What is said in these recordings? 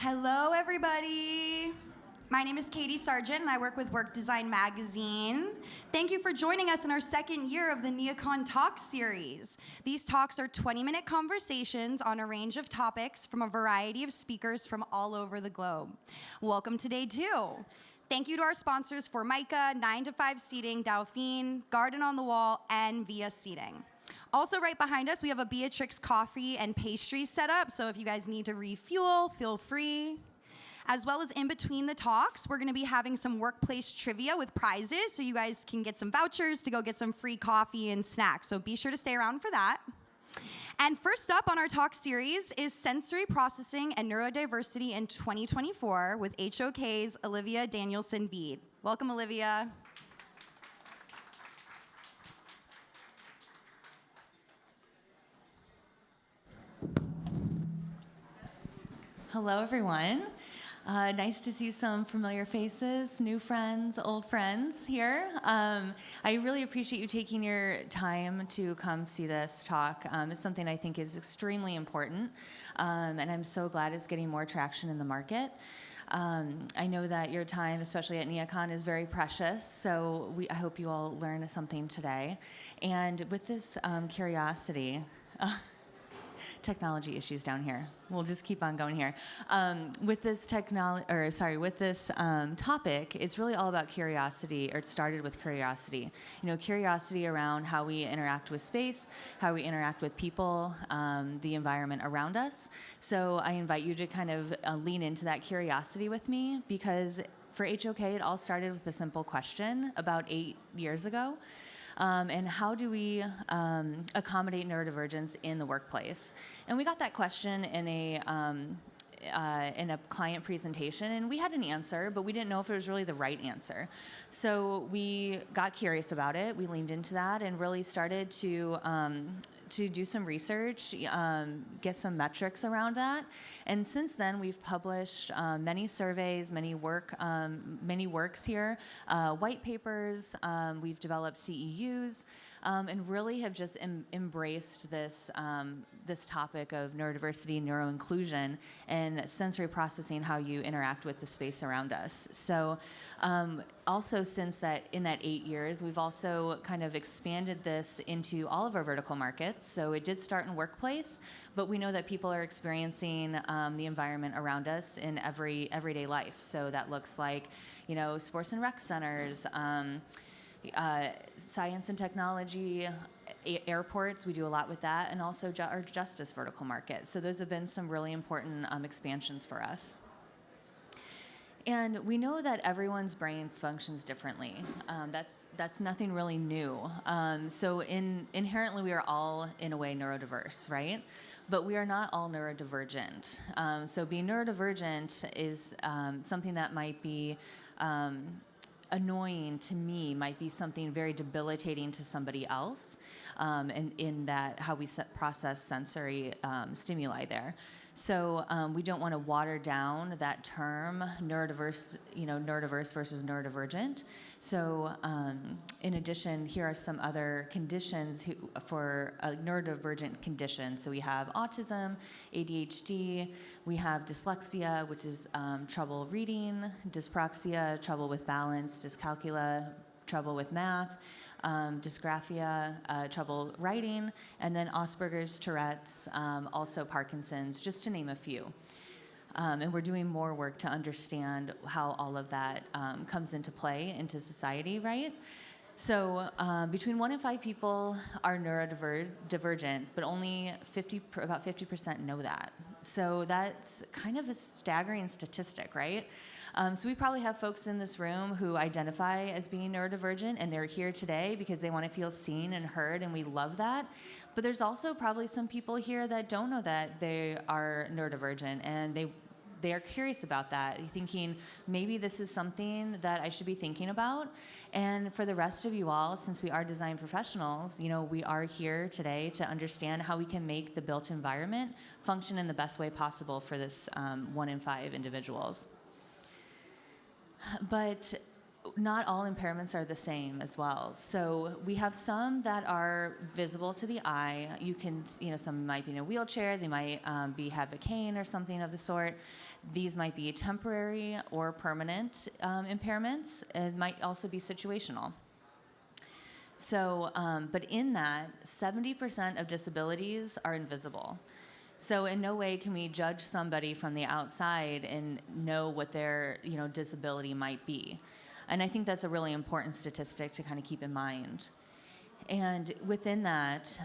Hello, everybody. My name is Katie Sargent, and I work with Work Design Magazine. Thank you for joining us in our second year of the NeoCon Talk series. These talks are 20-minute conversations on a range of topics from a variety of speakers from all over the globe. Welcome to day 2. Thank you to our sponsors Formica, 9 to 5 Seating, Dauphine, Garden on the Wall, and Via Seating. Also right behind us, we have a Beatrix coffee and pastries set up, so if you guys need to refuel, feel free. As well as in between the talks, we're gonna be having some workplace trivia with prizes, so you guys can get some vouchers to go get some free coffee and snacks, so be sure to stay around for that. And first up on our talk series is Sensory Processing and Neurodiversity in 2024 with HOK's Olivia Danielson-Veed. Welcome, Olivia. Hello, everyone. Nice to see some familiar faces, new friends, old friends here. I really appreciate you taking your time to come see this talk. It's something I think is extremely important, and I'm so glad it's getting more traction in the market. I know that your time, especially at NeoCon, is very precious, so I hope you all learn something today. And with this curiosity, technology issues down here. We'll just keep on going here. With this topic, it's really all about curiosity, or it started with curiosity. You know, curiosity around how we interact with space, how we interact with people, the environment around us. So I invite you to kind of lean into that curiosity with me, because for HOK, it all started with a simple question about 8 years ago. And how do we accommodate neurodivergence in the workplace? And we got that question in a client presentation, and we had an answer, but we didn't know if it was really the right answer. So we got curious about it, we leaned into that, and really started to do some research, get some metrics around that. And since then, we've published many surveys, many works here, white papers, we've developed CEUs, and really have just embraced this topic of neurodiversity, neuro-inclusion, and sensory processing, how you interact with the space around us. So also since in that 8 years, we've also kind of expanded this into all of our vertical markets. So it did start in workplace, but we know that people are experiencing the environment around us in everyday life. So that looks like, you know, sports and rec centers, science and technology, airports, we do a lot with that, and also our justice vertical market. So those have been some really important expansions for us. And we know that everyone's brain functions differently. That's nothing really new. So inherently, we are all, in a way, neurodiverse, right? But we are not all neurodivergent. So being neurodivergent is something that might be annoying to me, might be something very debilitating to somebody else, and in that how we process sensory stimuli there. So we don't want to water down that term, neurodiverse, neurodiverse versus neurodivergent. So in addition, here are some other conditions for a neurodivergent condition. So we have autism, ADHD, we have dyslexia, which is trouble reading, dyspraxia, trouble with balance, dyscalculia, trouble with math, dysgraphia, trouble writing, and then Asperger's, Tourette's, also Parkinson's, just to name a few. And we're doing more work to understand how all of that comes into play into society, right? So between 1 in 5 people are neurodivergent, but only about 50% know that. So that's kind of a staggering statistic, right? So we probably have folks in this room who identify as being neurodivergent, and they're here today because they want to feel seen and heard, and we love that. But there's also probably some people here that don't know that they are neurodivergent, and they are curious about that, thinking maybe this is something that I should be thinking about. And for the rest of you all, since we are design professionals, we are here today to understand how we can make the built environment function in the best way possible for this 1 in 5 individuals. But not all impairments are the same as well. So we have some that are visible to the eye. Some might be in a wheelchair, they might have a cane or something of the sort. These might be temporary or permanent impairments. It might also be situational. So, but in that, 70% of disabilities are invisible. So in no way can we judge somebody from the outside and know what their disability might be. And I think that's a really important statistic to kind of keep in mind. And within that,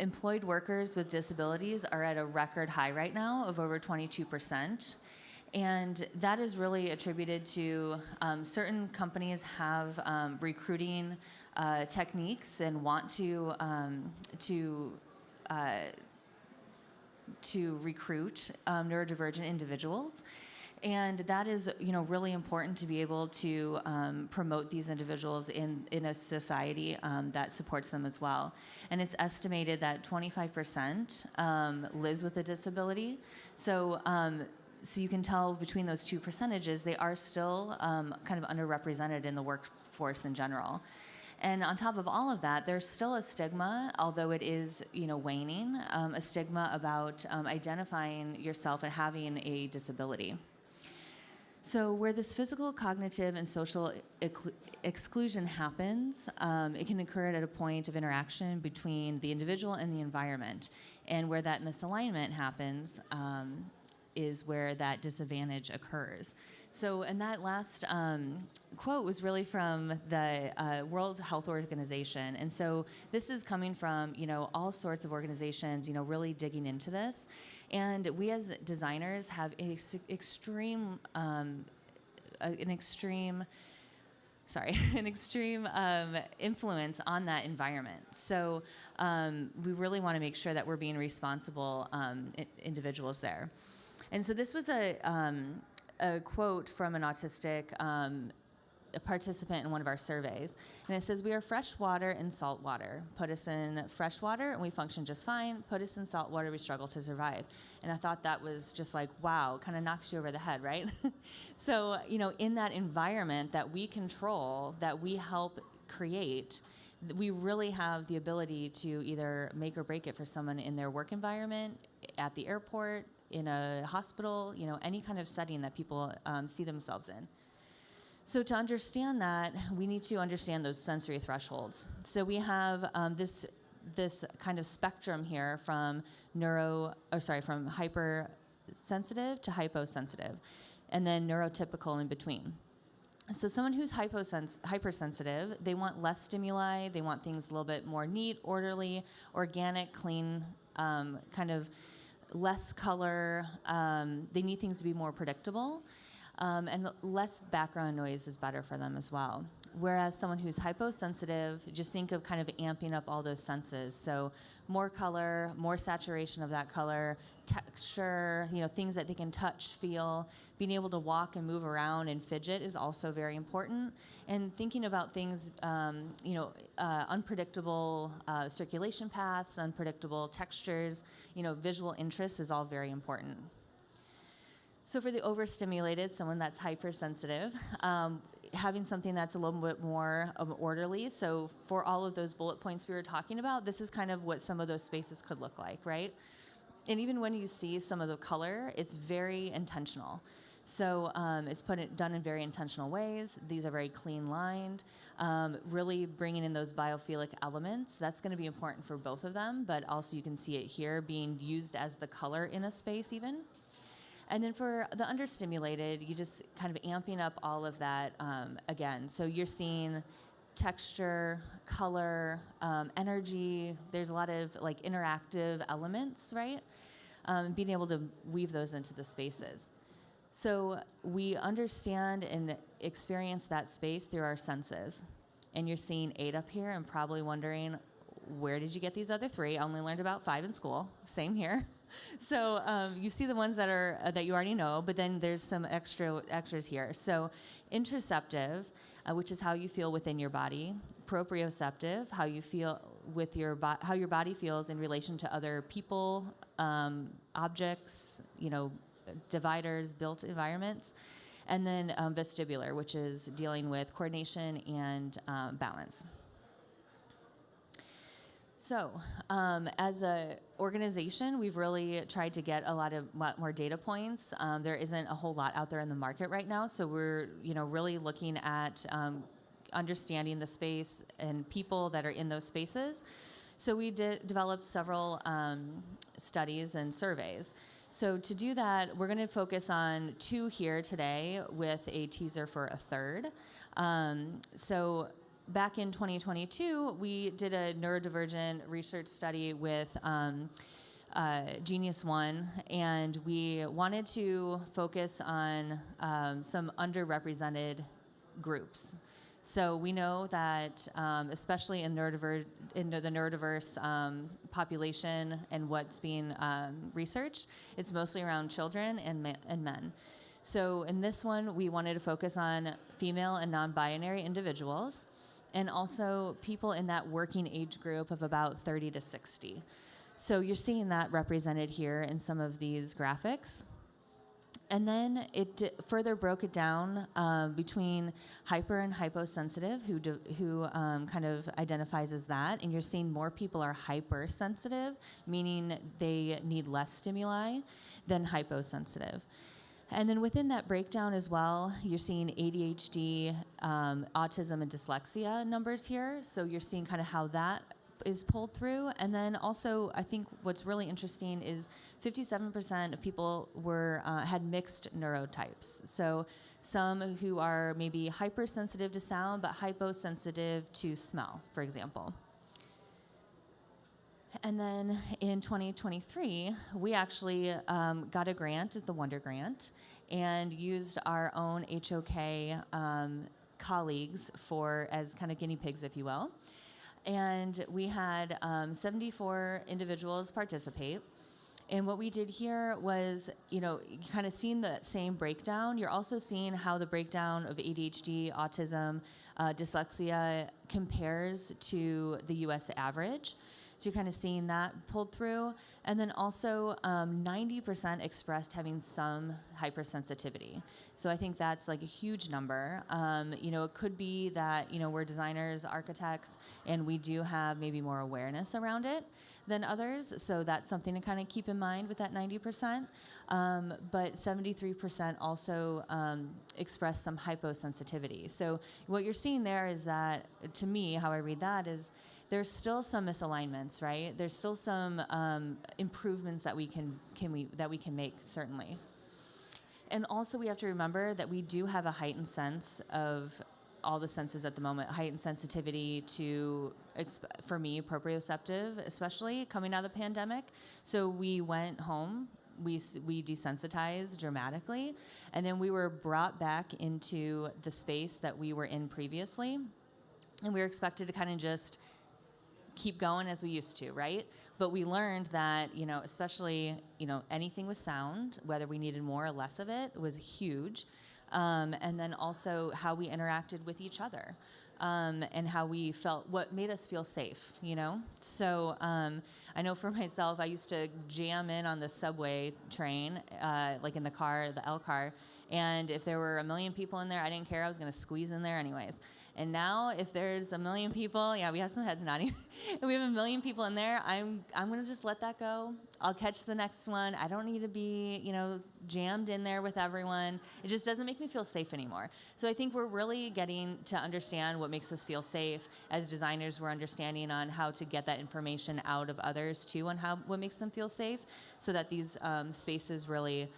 employed workers with disabilities are at a record high right now of over 22%. And that is really attributed to certain companies have recruiting techniques and want to recruit neurodivergent individuals. And that is, really important to be able to promote these individuals in a society that supports them as well. And it's estimated that 25% lives with a disability. So you can tell between those two percentages, they are still kind of underrepresented in the workforce in general. And on top of all of that, there's still a stigma, although it is, waning, a stigma about identifying yourself and having a disability. So where this physical, cognitive, and social exclusion happens, it can occur at a point of interaction between the individual and the environment. And where that misalignment happens is where that disadvantage occurs. So, and that last quote was really from the World Health Organization. And so this is coming from, all sorts of organizations, really digging into this. And we as designers have an extreme influence on that environment. So we really want to make sure that we're being responsible individuals there. And so this was a quote from an autistic a participant in one of our surveys. And it says, "We are fresh water and salt water. Put us in fresh water and we function just fine. Put us in salt water, we struggle to survive." And I thought that was just like, wow, kind of knocks you over the head, right? So, in that environment that we control, that we help create, we really have the ability to either make or break it for someone in their work environment, at the airport, in a hospital, any kind of setting that people see themselves in. So to understand that, we need to understand those sensory thresholds. So we have this kind of spectrum here from from hypersensitive to hyposensitive, and then neurotypical in between. So someone who's hypersensitive, they want less stimuli, they want things a little bit more neat, orderly, organic, clean, kind of less color. They need things to be more predictable. And less background noise is better for them as well. Whereas someone who's hyposensitive, just think of kind of amping up all those senses. So more color, more saturation of that color, texture, things that they can touch, feel. Being able to walk and move around and fidget is also very important. And thinking about things, unpredictable circulation paths, unpredictable textures, visual interest is all very important. So for the overstimulated, someone that's hypersensitive, having something that's a little bit more orderly. So for all of those bullet points we were talking about, this is kind of what some of those spaces could look like, right? And even when you see some of the color, it's very intentional. So it's done in very intentional ways. These are very clean lined, really bringing in those biophilic elements. That's going to be important for both of them, but also you can see it here being used as the color in a space even. And then for the understimulated, you just kind of amping up all of that again. So you're seeing texture, color, energy. There's a lot of like interactive elements, right? Being able to weave those into the spaces. So we understand and experience that space through our senses. And you're seeing 8 up here and probably wondering, where did you get these other 3? I only learned about 5 in school. Same here. So you see the ones that you already know, but then there's some extras here. So interoceptive, which is how you feel within your body. Proprioceptive, how you feel with how your body feels in relation to other people, objects, dividers, built environments. And then vestibular, which is dealing with coordination and balance. So, as an organization, we've really tried to get a lot more data points. There isn't a whole lot out there in the market right now, so we're really looking at understanding the space and people that are in those spaces. So we developed several studies and surveys. So to do that, we're going to focus on 2 here today with a teaser for a third. So back in 2022, we did a neurodivergent research study with Genius One, and we wanted to focus on some underrepresented groups. So we know that, especially in the neurodiverse population and what's being researched, it's mostly around children and men. So in this one, we wanted to focus on female and non-binary individuals, and also people in that working age group of about 30 to 60. So you're seeing that represented here in some of these graphics. And then it further broke it down between hyper and hyposensitive, who kind of identifies as that. And you're seeing more people are hypersensitive, meaning they need less stimuli, than hyposensitive. And then within that breakdown as well, you're seeing ADHD, autism, and dyslexia numbers here. So you're seeing kind of how that is pulled through. And then also, I think what's really interesting is 57% of people had mixed neurotypes. So some who are maybe hypersensitive to sound, but hyposensitive to smell, for example. And then in 2023, we actually got a grant, it's the Wonder Grant, and used our own HOK colleagues as kind of guinea pigs, if you will. And we had 74 individuals participate. And what we did here was, kind of seeing the same breakdown. You're also seeing how the breakdown of ADHD, autism, dyslexia compares to the US average. So you're kind of seeing that pulled through. And then also 90% expressed having some hypersensitivity. So I think that's like a huge number. It could be that, we're designers, architects, and we do have maybe more awareness around it than others. So that's something to kind of keep in mind with that 90%. But 73% also express some hyposensitivity. So what you're seeing there is that, to me, how I read that is, there's still some misalignments, right? There's still some improvements that we can make, certainly. And also we have to remember that we do have a heightened sense of all the senses at the moment, heightened sensitivity to, for me, proprioceptive, especially coming out of the pandemic. So we went home, we desensitized dramatically, and then we were brought back into the space that we were in previously. And we were expected to kind of just keep going as we used to, right? But we learned that, especially, anything with sound, whether we needed more or less of it, was huge. And then also how we interacted with each other, and how we felt, what made us feel safe, So I know for myself, I used to jam in on the subway train, like in the car, the L car, and if there were 1 million people in there, I didn't care. I was going to squeeze in there anyways. And now, if there's 1 million people, yeah, we have some heads nodding. If we have 1 million people in there, I'm going to just let that go. I'll catch the next one. I don't need to be, jammed in there with everyone. It just doesn't make me feel safe anymore. So I think we're really getting to understand what makes us feel safe. As designers, we're understanding on how to get that information out of others too, on what makes them feel safe, so that these spaces really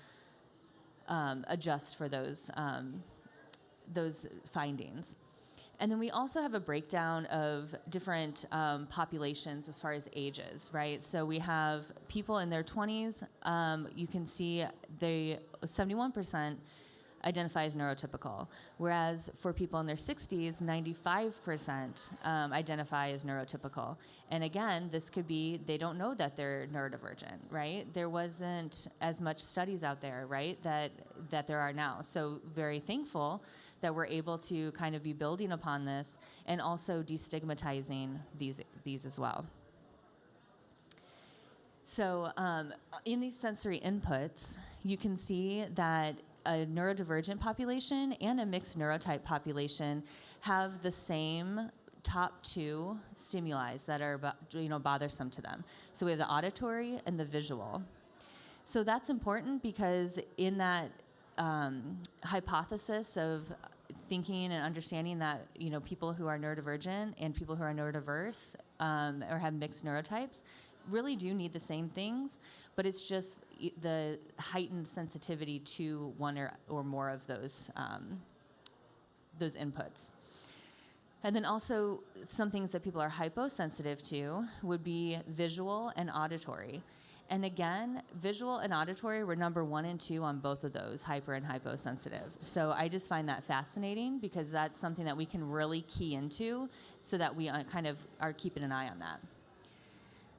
adjust for those findings. And then we also have a breakdown of different populations as far as ages, right? So we have people in their 20s. You can see 71% identify as neurotypical, whereas for people in their 60s, 95% identify as neurotypical. And again, this could be they don't know that they're neurodivergent, right? There wasn't as much studies out there, right, that there are now. So very thankful that we're able to kind of be building upon this and also destigmatizing these as well. So in these sensory inputs, you can see that a neurodivergent population and a mixed neurotype population have the same top two stimuli that are bothersome to them. So we have the auditory and the visual. So that's important because in that hypothesis of thinking and understanding that people who are neurodivergent and people who are neurodiverse or have mixed neurotypes really do need the same things, but it's just the heightened sensitivity to one or more of those inputs. And then also some things that people are hyposensitive to would be visual and auditory. And again, visual and auditory were number 1 and 2 on both of those, hyper and hyposensitive. So I just find that fascinating because that's something that we can really key into so that we kind of are keeping an eye on that.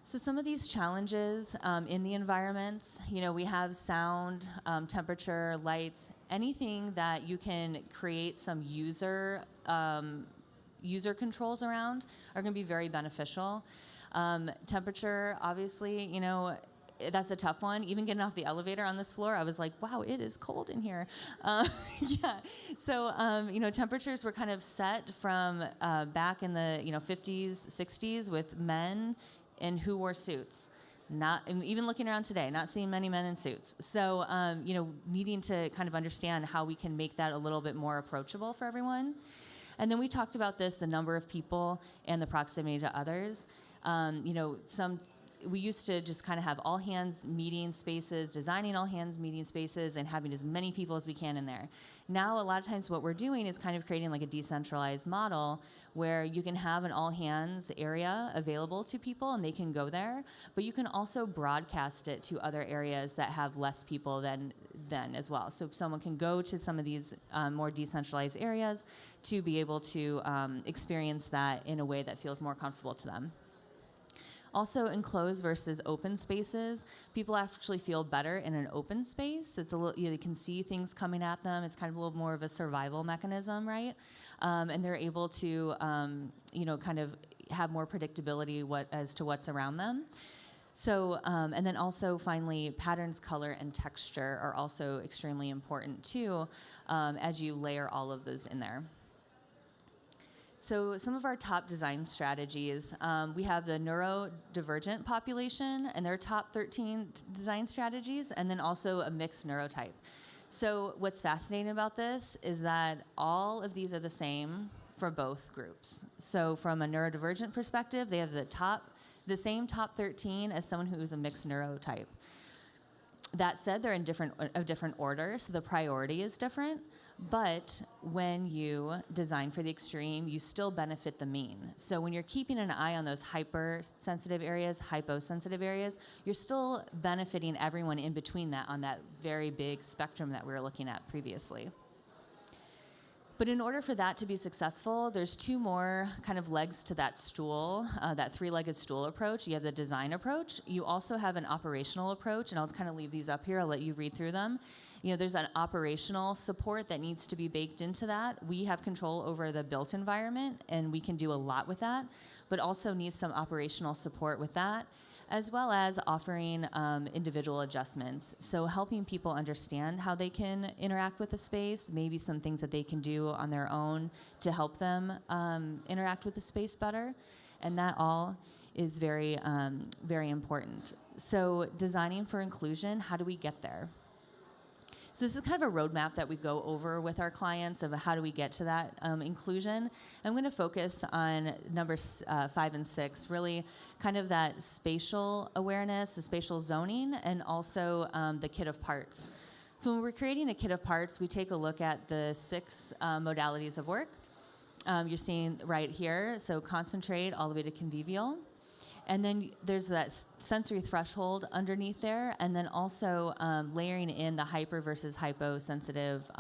So some of these challenges in the environments, we have sound, temperature, lights, anything that you can create some user controls around are going to be very beneficial. Temperature, obviously, that's a tough one. Even getting off the elevator on this floor, I was like, wow, it is cold in here. Yeah. So, temperatures were kind of set from back in the 50s, 60s with men and who wore suits. Even looking around today, not seeing many men in suits. So, needing to kind of understand how we can make that a little bit more approachable for everyone. And then we talked about the number of people and the proximity to others. We used to just kind of have all hands meeting spaces, designing all hands meeting spaces, and having as many people as we can in there. Now, a lot of times what we're doing is kind of creating like a decentralized model where you can have an all hands area available to people and they can go there, but you can also broadcast it to other areas that have less people than as well. So someone can go to some of these more decentralized areas to be able to experience that in a way that feels more comfortable to them. Also, enclosed versus open spaces, people actually feel better in an open space. It's a little, they can see things coming at them. It's kind of a little more of a survival mechanism, right? And they're able to, kind of have more predictability as to what's around them. So, and then also finally, patterns, color, and texture are also extremely important too, as you layer all of those in there. So some of our top design strategies, we have the neurodivergent population and their top 13 design strategies, and then also a mixed neurotype. So what's fascinating about this is that all of these are the same for both groups. So from a neurodivergent perspective, they have the same top 13 as someone who is a mixed neurotype. That said, they're in a different order, so the priority is different. But when you design for the extreme, you still benefit the mean. So when you're keeping an eye on those hypersensitive areas, hyposensitive areas, you're still benefiting everyone in between that on that very big spectrum that we were looking at previously. But in order for that to be successful, there's 2 more kind of legs to that stool, that 3-legged stool approach. You have the design approach. You also have an operational approach, and I'll kind of leave these up here. I'll let you read through them. There's an operational support that needs to be baked into that. We have control over the built environment, and we can do a lot with that, but also need some operational support with that, as well as offering individual adjustments. So helping people understand how they can interact with the space, maybe some things that they can do on their own to help them interact with the space better. And that all is very, very important. So designing for inclusion, how do we get there? So this is kind of a roadmap that we go over with our clients of how do we get to that inclusion. I'm going to focus on numbers 5 and 6, really kind of that spatial awareness, the spatial zoning, and also the kit of parts. So when we're creating a kit of parts, we take a look at the 6 modalities of work. You're seeing right here, so concentrate all the way to convivial. And then there's that sensory threshold underneath there, and then also layering in the hyper versus hyposensitive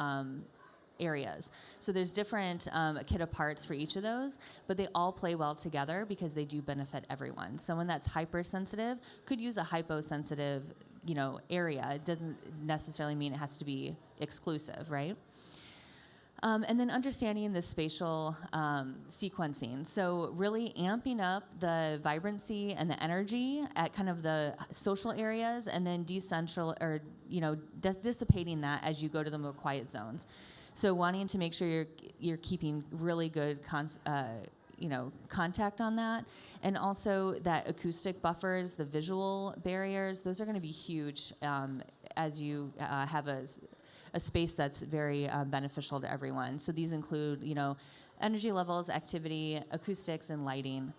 areas. So there's different kit of parts for each of those, but they all play well together because they do benefit everyone. Someone that's hypersensitive could use a hyposensitive, area. It doesn't necessarily mean it has to be exclusive, right? And then understanding the spatial sequencing. So really amping up the vibrancy and the energy at kind of the social areas, and then dissipating that as you go to the more quiet zones. So wanting to make sure you're keeping really good contact on that, and also that acoustic buffers, the visual barriers, those are going to be huge as you have a space that's very beneficial to everyone. So these include, energy levels, activity, acoustics, and lighting.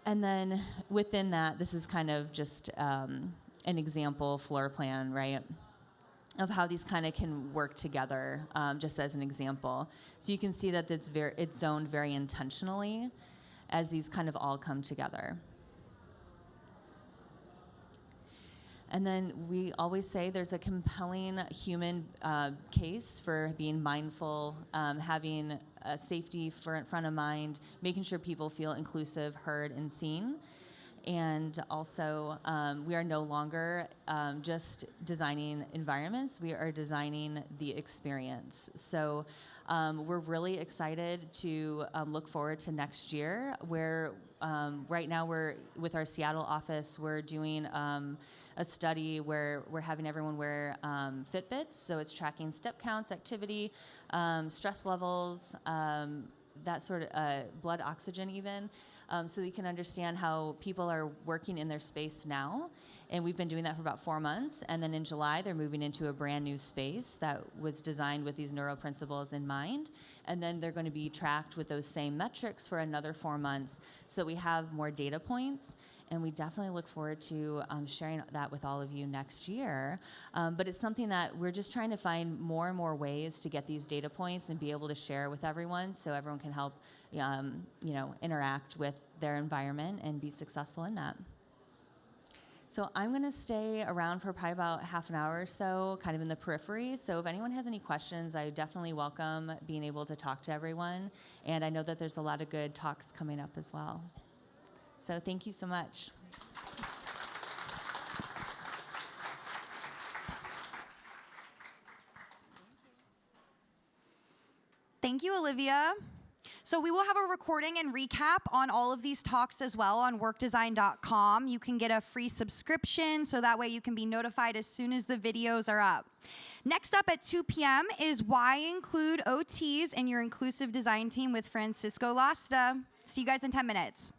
And then within that, this is kind of just an example floor plan, right, of how these kind of can work together, just as an example. So you can see that it's zoned very intentionally as these kind of all come together. And then we always say there's a compelling human case for being mindful, having safety front of mind, making sure people feel inclusive, heard, and seen. And also, we are no longer just designing environments, we are designing the experience. So we're really excited to look forward to next year, where right now with our Seattle office, we're doing a study where we're having everyone wear Fitbits, so it's tracking step counts, activity, stress levels, that sort of blood oxygen even, so we can understand how people are working in their space now. And we've been doing that for about 4 months. And then in July, they're moving into a brand new space that was designed with these neuro principles in mind. And then they're going to be tracked with those same metrics for another 4 months so that we have more data points. And we definitely look forward to sharing that with all of you next year. But it's something that we're just trying to find more and more ways to get these data points and be able to share with everyone so everyone can help interact with their environment and be successful in that. So I'm going to stay around for probably about half an hour or so, kind of in the periphery. So if anyone has any questions, I definitely welcome being able to talk to everyone. And I know that there's a lot of good talks coming up as well. So thank you so much. Thank you, Olivia. So we will have a recording and recap on all of these talks as well on workdesign.com. You can get a free subscription, so that way you can be notified as soon as the videos are up. Next up at 2 p.m. is Why Include OTs in Your Inclusive Design Team with Francisco Lasta. See you guys in 10 minutes.